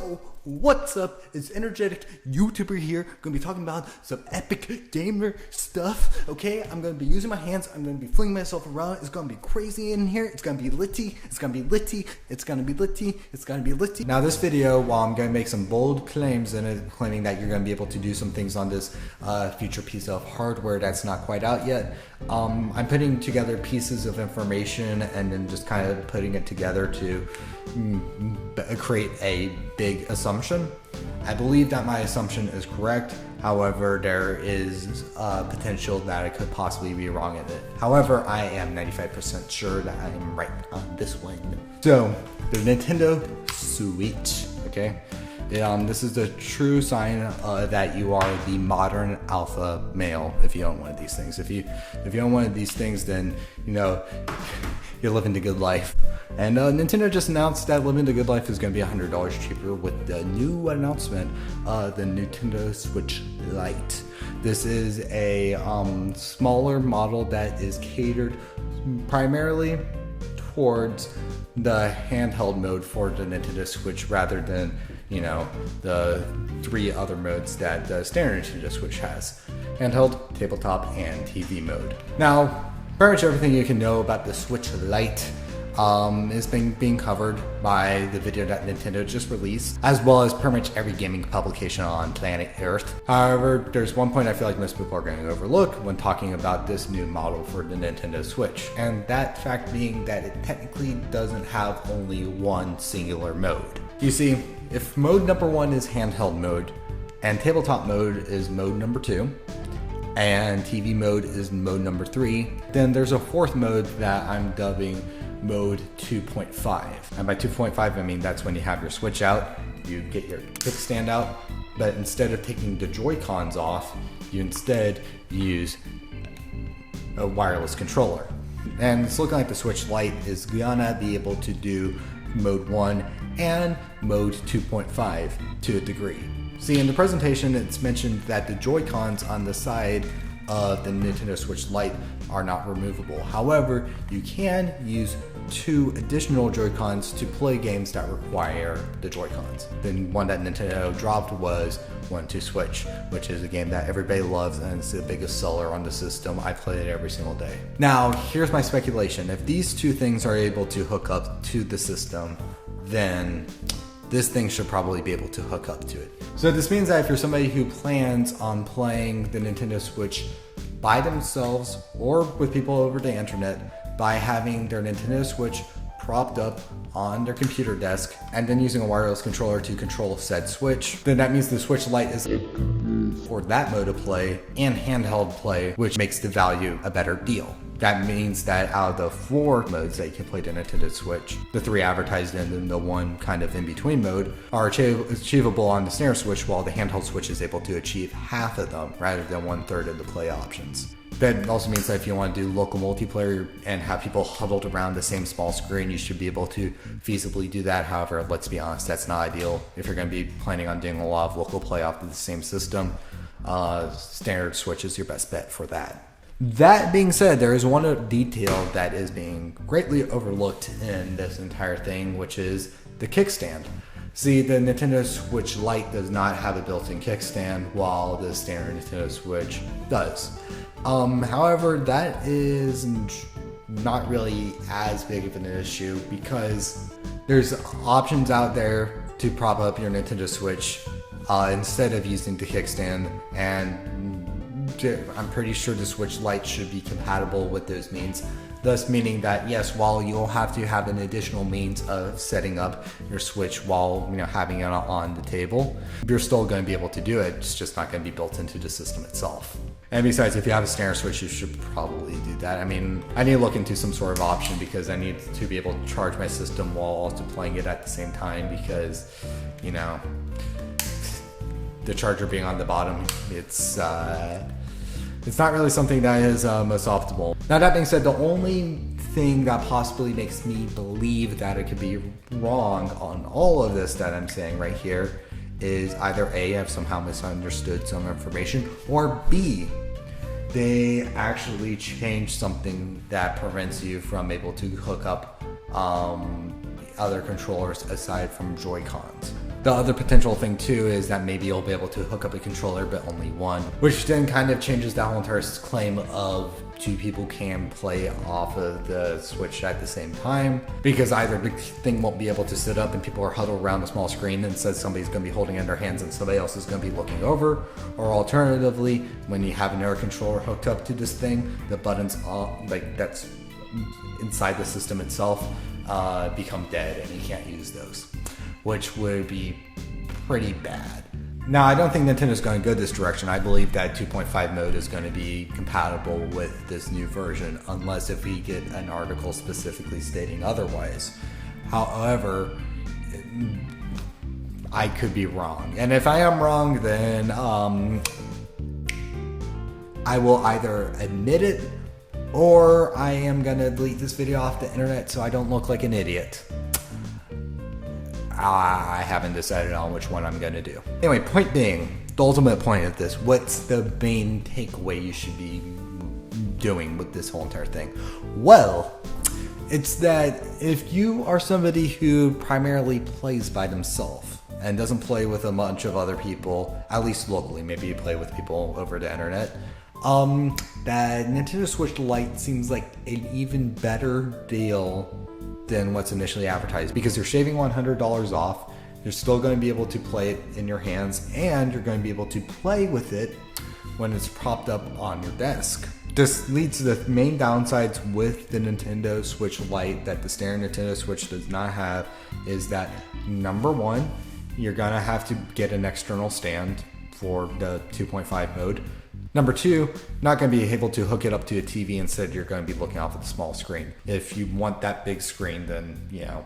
Yo, what's up? It's energetic YouTuber here. Gonna be talking about some epic gamer stuff. Okay, I'm gonna be using my hands. I'm gonna be flinging myself around. It's gonna be crazy in here. It's gonna be litty. It's gonna be litty. It's gonna be litty. It's gonna be litty. Now, this video, while I'm gonna make some bold claims in it, claiming that you're gonna be able to do some things on this future piece of hardware that's not quite out yet, I'm putting together pieces of information and then just kind of putting it together to create a big assumption. I believe that my assumption is correct. However, there is potential that I could possibly be wrong in it. However, I am 95% sure that I am right on this one. So, the Nintendo Switch, okay? This is the true sign that you are the modern alpha male if you own one of these things. If you own one of these things, then you know you're living the good life. And Nintendo just announced that living the good life is going to be $100 cheaper with the new announcement, the Nintendo Switch Lite. This is a smaller model that is catered primarily towards the handheld mode for the Nintendo Switch rather than, you know, the three other modes that the standard Nintendo Switch has: handheld, tabletop, and TV mode. Now, pretty much everything you can know about the Switch Lite is being covered by the video that Nintendo just released, as well as pretty much every gaming publication on planet Earth. However, there's one point I feel like most people are going to overlook when talking about this new model for the Nintendo Switch, and that fact being that it technically doesn't have only one singular mode. You see, if mode number 1 is handheld mode, and tabletop mode is mode number 2, and TV mode is mode number 3, then there's a fourth mode that I'm dubbing mode 2.5. And by 2.5, I mean that's when you have your Switch out, you get your kickstand out, but instead of taking the Joy-Cons off, you instead use a wireless controller. And it's looking like the Switch Lite is gonna be able to do mode 1 and mode 2.5 to a degree. See, in the presentation, it's mentioned that the Joy-Cons on the side of the Nintendo Switch Lite are not removable. However, you can use 2 additional Joy-Cons to play games that require the Joy-Cons. The one that Nintendo dropped was 1-2 Switch, which is a game that everybody loves and it's the biggest seller on the system. I play it every single day. Now, here's my speculation. If these 2 things are able to hook up to the system, then this thing should probably be able to hook up to it. So this means that if you're somebody who plans on playing the Nintendo Switch by themselves or with people over the internet by having their Nintendo Switch propped up on their computer desk and then using a wireless controller to control said Switch, then that means the Switch Lite is for that mode of play and handheld play, which makes the value a better deal. That means that out of the 4 modes that you can play the Nintendo Switch, the 3 advertised and the 1 kind of in between mode are achievable on the standard Switch, while the handheld Switch is able to achieve half of them rather than 1/3 of the play options. That also means that if you want to do local multiplayer and have people huddled around the same small screen, you should be able to feasibly do that. However, let's be honest, that's not ideal. If you're going to be planning on doing a lot of local play off of the same system, standard Switch is your best bet for that. That being said, there is one detail that is being greatly overlooked in this entire thing, which is the kickstand. See, the Nintendo Switch Lite does not have a built-in kickstand, while the standard Nintendo Switch does. However, that is not really as big of an issue because there's options out there to prop up your Nintendo Switch instead of using the kickstand, and I'm pretty sure the Switch Lite should be compatible with those means. Thus meaning that yes, while you'll have to have an additional means of setting up your Switch while having it on the table, you're still going to be able to do it. It's just not going to be built into the system itself. And besides, if you have a standard Switch, you should probably do that. I mean, I need to look into some sort of option because I need to be able to charge my system while also playing it at the same time because, the charger being on the bottom, it's not really something that is most optimal. Now, that being said, the only thing that possibly makes me believe that it could be wrong on all of this that I'm saying right here is either A, I've somehow misunderstood some information, or B, they actually changed something that prevents you from able to hook up other controllers aside from Joy-Cons. The other potential thing too is that maybe you'll be able to hook up a controller but only one, which then kind of changes that whole entire claim of two people can play off of the Switch at the same time, because either the thing won't be able to sit up and people are huddled around a small screen and says somebody's going to be holding it in their hands and somebody else is going to be looking over, or alternatively, when you have an air controller hooked up to this thing, the buttons like that's inside the system itself become dead and you can't use those, which would be pretty bad. Now, I don't think Nintendo's going to go this direction. I believe that 2.5 mode is going to be compatible with this new version, unless if we get an article specifically stating otherwise. However, I could be wrong. And if I am wrong, then I will either admit it or I am going to delete this video off the internet so I don't look like an idiot. I haven't decided on which one I'm going to do. Anyway, point being, the ultimate point of this, what's the main takeaway you should be doing with this whole entire thing? Well, it's that if you are somebody who primarily plays by themselves and doesn't play with a bunch of other people, at least locally, maybe you play with people over the internet, that Nintendo Switch Lite seems like an even better deal than what's initially advertised, because you're shaving $100 off. You're still going to be able to play it in your hands, and you're going to be able to play with it when it's propped up on your desk. This leads to the main downsides with the Nintendo Switch Lite that the standard Nintendo Switch does not have, is that number one, you're going to have to get an external stand for the 2.5 mode. Number two, not going to be able to hook it up to a TV. Instead, you're going to be looking off at the small screen. If you want that big screen, then, you know,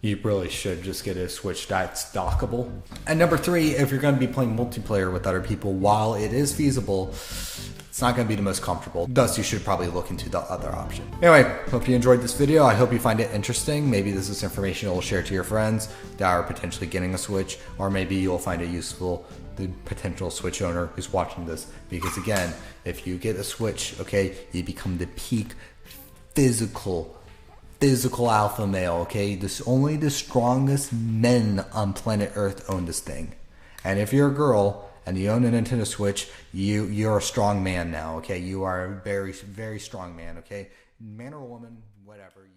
you really should just get a Switch that's dockable. And number three, if you're going to be playing multiplayer with other people, while it is feasible, it's not going to be the most comfortable. Thus, you should probably look into the other option. Anyway, hope you enjoyed this video. I hope you find it interesting. Maybe this is information you'll share to your friends that are potentially getting a Switch, or maybe you'll find it useful, the potential Switch owner who's watching this. Because again, if you get a Switch, okay, you become the peak physical alpha male, okay? Only the strongest men on planet Earth own this thing. And if you're a girl and you own a Nintendo Switch, you're a strong man now, okay? You are a very, very strong man, okay? Man or woman, whatever.